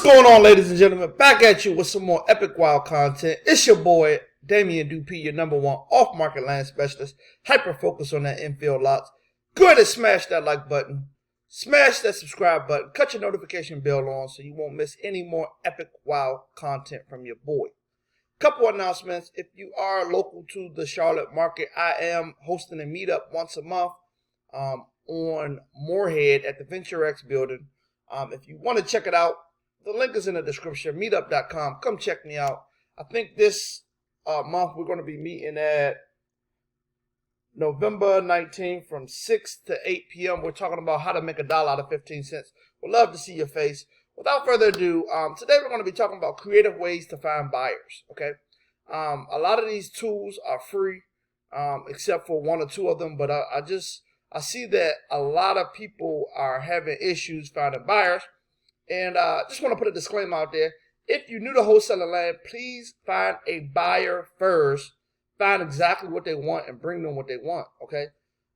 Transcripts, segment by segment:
What's going on, ladies and gentlemen? Back at you with some more epic wild content. It's your boy, Damien Dupee, your #1 off-market land specialist, hyper-focused on that infield lots. Go ahead and smash that like button, smash that subscribe button, cut your notification bell on so you won't miss any more epic wild content from your boy. Couple announcements. If you are local to the Charlotte market, I am hosting a meetup once a month on Moorhead at the Venture X building. If you want to check it out, the link is in the description, meetup.com. Come check me out. I think this month we're going to be meeting at November 19th from 6 to 8 p.m. We're talking about how to make $1 out of 15 cents. We'd love to see your face. Without further ado, today we're going to be talking about creative ways to find buyers, okay? A lot of these tools are free, except for one or two of them, but I see that a lot of people are having issues finding buyers. And I just want to put a disclaimer out there. If you're new to wholesaling land, please find a buyer first. Find exactly what they want and bring them what they want, okay?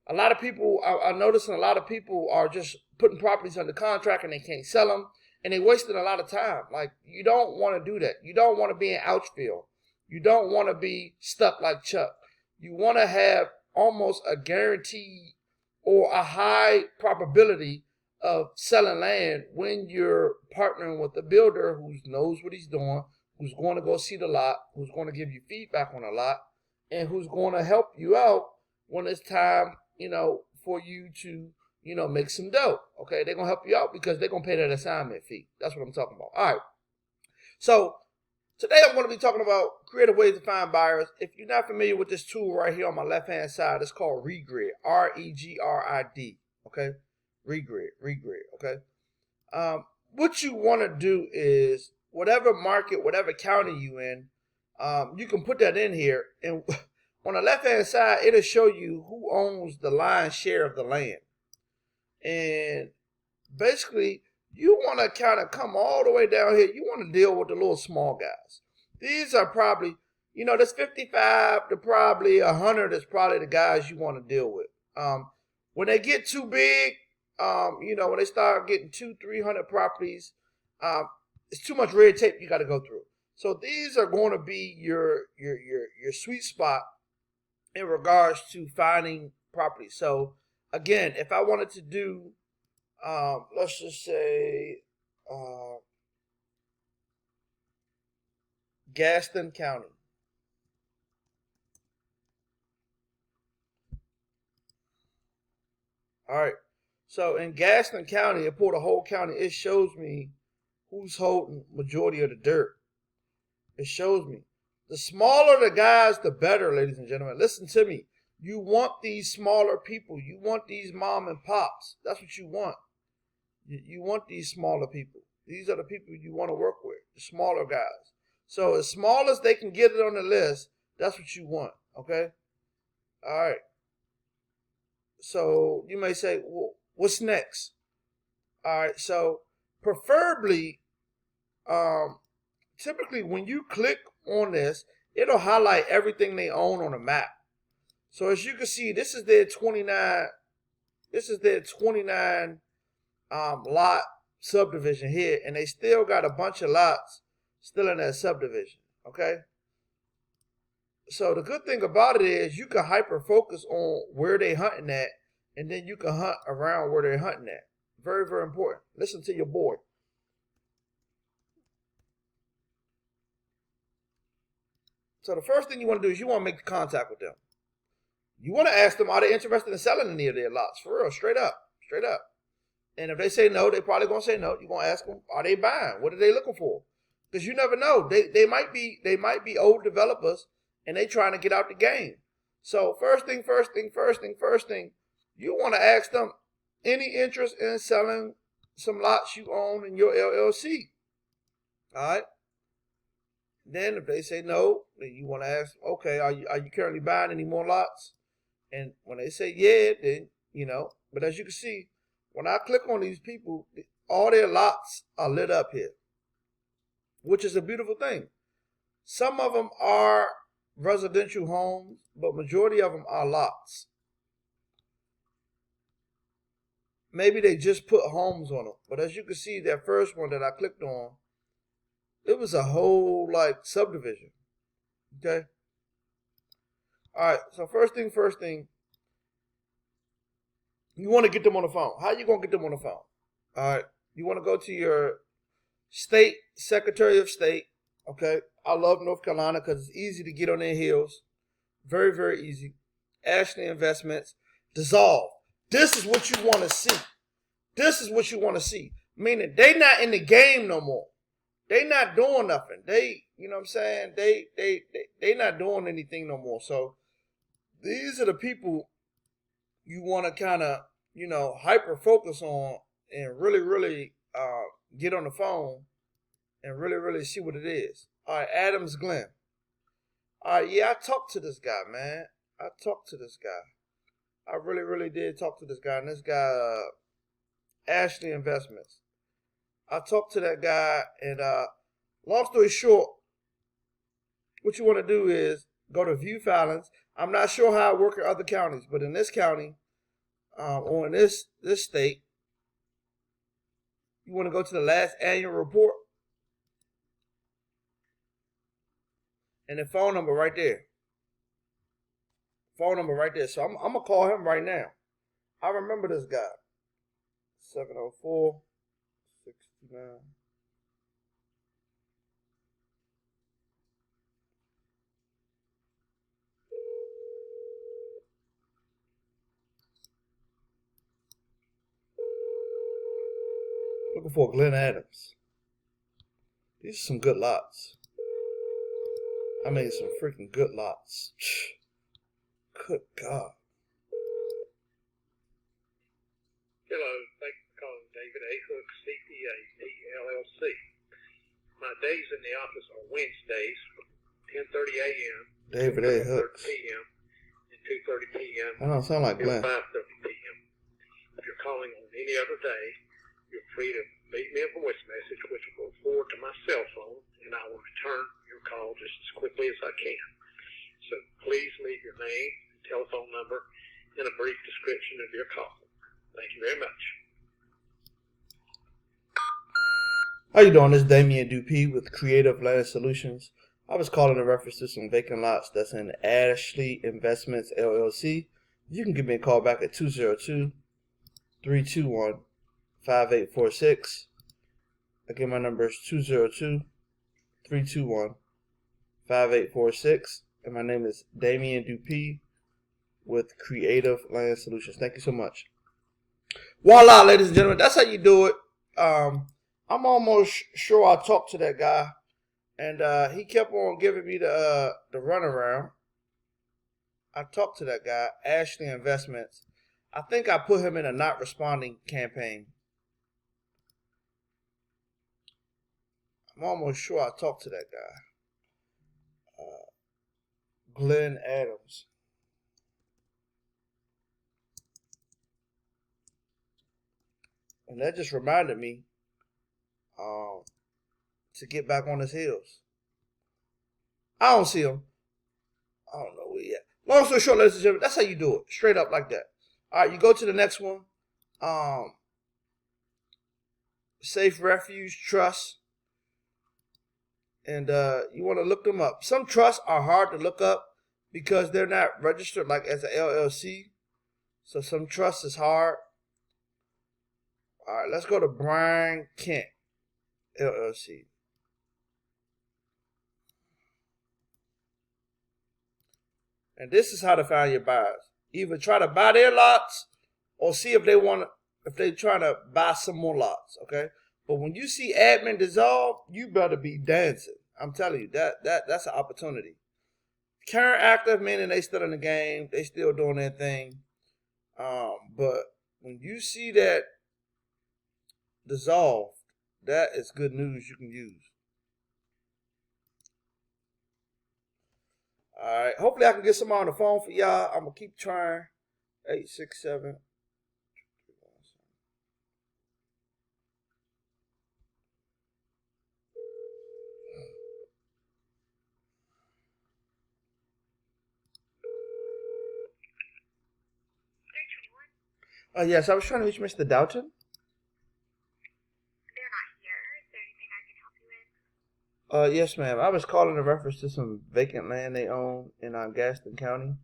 A lot of people, I'm noticing a lot of people are just putting properties under contract and they can't sell them. And they're wasting a lot of time. Like, you don't want to do that. You don't want to be in Ouchfield. You don't want to be stuck like Chuck. You want to have almost a guarantee or a high probability of selling land when you're partnering with a builder who knows what he's doing, who's going to go see the lot, who's going to give you feedback on the lot, and who's going to help you out when it's time, for you to, make some dough. Okay, they're going to help you out because they're going to pay that assignment fee. That's what I'm talking about. All right. So today I'm going to be talking about creative ways to find buyers. If you're not familiar with this tool right here on my left-hand side, it's called Regrid, R-E-G-R-I-D. Okay. Regrid, okay? What you want to do is, whatever market, whatever county you in, you can put that in here. And on the left-hand side, it'll show you who owns the lion's share of the land. And basically, you want to kind of come all the way down here. You want to deal with the little small guys. These are probably, there's 55 to probably 100 is probably the guys you want to deal with. When they get too big, when they start getting 200-300 properties, it's too much red tape you got to go through. So these are going to be your sweet spot in regards to finding properties. So again, if I wanted to do, let's just say, Gaston County. All right. So in Gaston County, I pull the whole county, it shows me who's holding majority of the dirt. It shows me. The smaller the guys, the better, ladies and gentlemen. Listen to me. You want these smaller people. You want these mom and pops. That's what you want. You want these smaller people. These are the people you want to work with, the smaller guys. So as small as they can get it on the list, that's what you want, okay? All right. So you may say, well, what's next? All right, so preferably, typically when you click on this, it'll highlight everything they own on a map. So as you can see, this is their 29. This is their 29 lot subdivision here, and they still got a bunch of lots still in that subdivision. Okay. So the good thing about it is you can hyper focus on where they hunting at, and then you can hunt around where they're hunting at. Very, very important. Listen to your boy. So the first thing you want to do is you want to make contact with them. You want to ask them, are they interested in selling any of their lots? For real, straight up. And if they say no, they're probably going to say no. You're going to ask them, are they buying? What are they looking for? Because you never know. They might be old developers and they trying to get out the game. So first thing, you want to ask them, any interest in selling some lots you own in your LLC? All right. Then if they say no, then you want to ask, okay, are you currently buying any more lots? And when they say yeah, then, but as you can see, when I click on these people, all their lots are lit up here, which is a beautiful thing. Some of them are residential homes, but majority of them are lots. Maybe they just put homes on them. But as you can see, that first one that I clicked on, It was a whole like subdivision. Okay. All right. So first thing, you want to get them on the phone. How you gonna get them on the phone? All right. You want to go to your state secretary of state. Okay. I love North Carolina because it's easy to get on their heels. Very, very easy. Ashley Investments. Dissolve. This is what you want to see. This is what you want to see. Meaning they not in the game no more. They not doing nothing. They, you know what I'm saying? They not doing anything no more. So these are the people you want to kind of, you know, hyper focus on and really, really get on the phone and really, really see what it is. All right, Adams Glenn. All right, yeah, I talked to this guy, man. I talked to this guy. I really, really did talk to this guy. And this guy, Ashley Investments. I talked to that guy, and long story short, what you want to do is go to view filings. I'm not sure how it works in other counties, but in this county, or in this state, you want to go to the last annual report, and the phone number right there. Phone number right there. So I'm gonna call him right now. I remember this guy. 704-69. Looking for Glenn Adams. These are some good lots. I mean, some freaking good lots. Good God. Hello, thank you for calling David A. Hook, CPA, LLC. My days in the office are Wednesdays from 10:30 a.m. David A. Hook. p.m. and 2:30 p.m. That don't sound like Glenn. 5:30 p.m. If you're calling on any other day, you're free to leave me a voice message, which will go forward to my cell phone, and I will return your call just as quickly as I can. So please leave your name, telephone number, and a brief description of your call. Thank you very much. How you doing? This is Damien Dupee with Creative Land Solutions. I was calling in reference to some vacant lots that's in Ashley Investments, LLC. You can give me a call back at 202-321-5846. Again, my number is 202-321-5846. And my name is Damien Dupee with Creative Land Solutions. Thank you so much. Voila, ladies and gentlemen, that's how you do it. I'm almost sure I talked to that guy, and he kept on giving me the runaround. I talked to that guy, Ashley Investments. I think I put him in a not responding campaign. I'm almost sure I talked to that guy, Glenn Adams. And that just reminded me to get back on his heels. I don't see him. I don't know where he at. Long story short, ladies and gentlemen, that's how you do it. Straight up like that. All right, you go to the next one. Safe Refuge Trust. And you want to look them up. Some trusts are hard to look up because they're not registered like as an LLC. So some trusts is hard. All right, let's go to Brian Kent, LLC. And this is how to find your buyers. Either try to buy their lots or see if they're trying to buy some more lots, okay? But when you see admin dissolve, you better be dancing. I'm telling you, that's an opportunity. Current active, meaning they still in the game, they still doing their thing. But when you see that dissolved, that is good news you can use. All right. Hopefully I can get someone on the phone for y'all. I'm going to keep trying. 867. Yes, I was trying to reach Mr. Doughton. They're not here. Is there anything I can help you with? Yes, ma'am. I was calling in reference to some vacant land they own in Gaston County,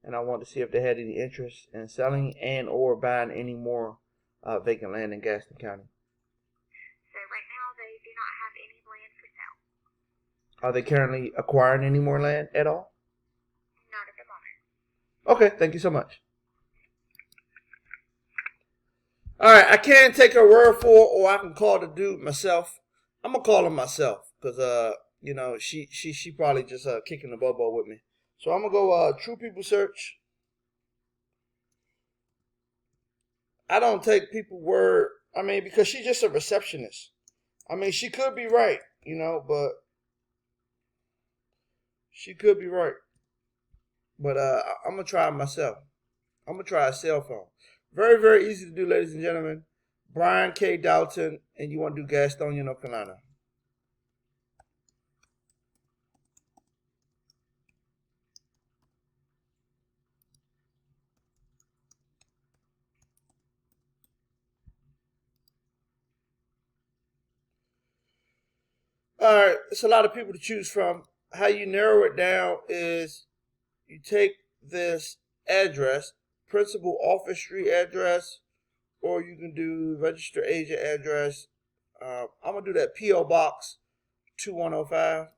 and I wanted to see if they had any interest in selling and or buying any more vacant land in Gaston County. So right now they do not have any land for sale. Are they currently acquiring any more land at all? Not at the moment. Okay, thank you so much. All right, I can take her word for it, or I can call the dude myself. I'm gonna call him myself because she probably just kicking the bubble with me. So I'm gonna go True People Search. I don't take people word. I mean, because she's just a receptionist. I mean, she could be right, but she could be right. But I'm gonna try it myself. I'm gonna try a cell phone. Very, very easy to do, ladies and gentlemen. Brian K. Dalton, and you want to do Gastonia, North Carolina. All right, it's a lot of people to choose from. How you narrow it down is you take this address, principal office street address, or you can do registered agent address. I'm going to do that P.O. Box 2105.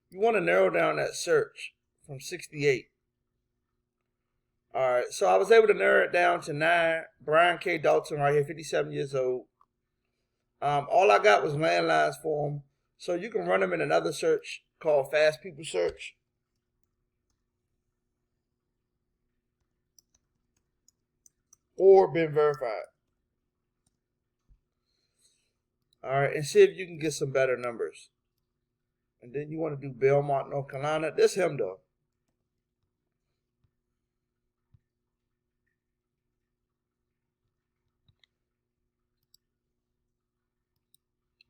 You want to narrow down that search from 68. All right, so I was able to narrow it down to 9. Brian K. Dalton right here, 57 years old. All I got was landlines for him. So you can run them in another search called Fast People Search. Or been verified. All right, and see if you can get some better numbers. And then you want to do Belmont, North Carolina. This him though.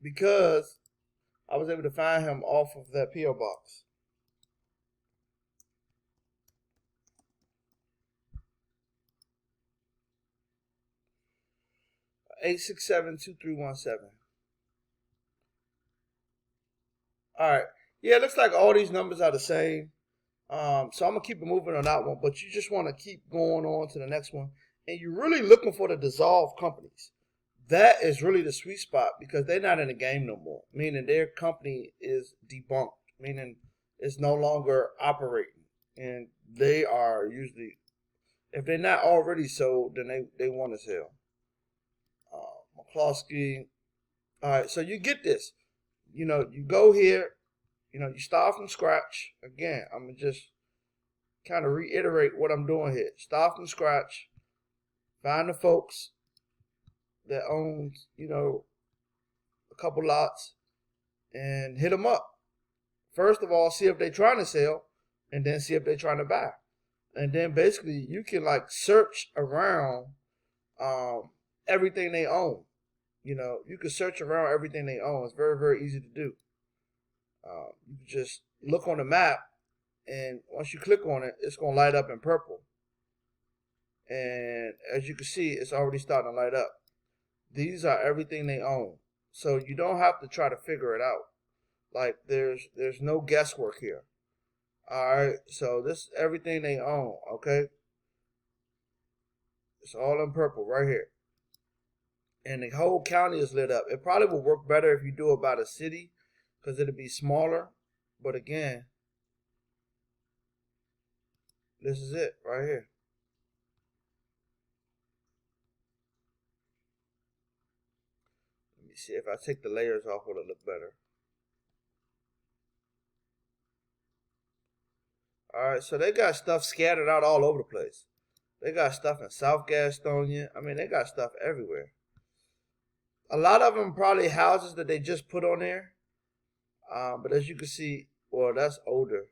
Because I was able to find him off of that P.O. box. (867-2317). All right. Yeah, it looks like all these numbers are the same. So I'm going to keep it moving on that one. But you just want to keep going on to the next one. And you're really looking for the dissolved companies. That is really the sweet spot because they're not in the game no more. Meaning their company is debunked. Meaning it's no longer operating. And they are usually, if they're not already sold, then they want to sell. McCloskey. All right, so you get this. You go here. You start from scratch. Again, I'm going to just kind of reiterate what I'm doing here. Start from scratch. Find the folks that owns, a couple lots and hit them up. First of all, see if they're trying to sell and then see if they're trying to buy. And then basically you can search around everything they own. You can search around everything they own. It's very, very easy to do. You can just look on the map and once you click on it, it's going to light up in purple. And as you can see, it's already starting to light up. These are everything they own. So you don't have to try to figure it out. There's no guesswork here. Alright, so this is everything they own, okay? It's all in purple right here. And the whole county is lit up. It probably would work better if you do it by the city because it'll be smaller. But again, this is it right here. Let me see if I take the layers off, will it look better? Alright, so they got stuff scattered out all over the place. They got stuff in South Gastonia. I mean, they got stuff everywhere. A lot of them probably houses that they just put on there. But as you can see, well, that's older.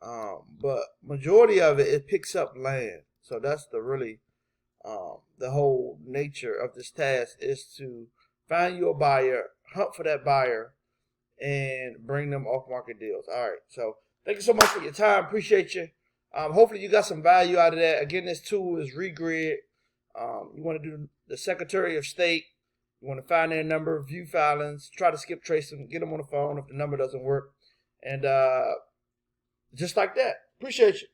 But majority of it, it picks up land. So that's the whole nature of this task is to find you a buyer, hunt for that buyer, and bring them off-market deals. All right, so thank you so much for your time. Appreciate you. Hopefully you got some value out of that. Again, this tool is Regrid. You want to do the Secretary of State. You want to find their number, view filings, try to skip trace them, get them on the phone if the number doesn't work. And just like that. Appreciate you.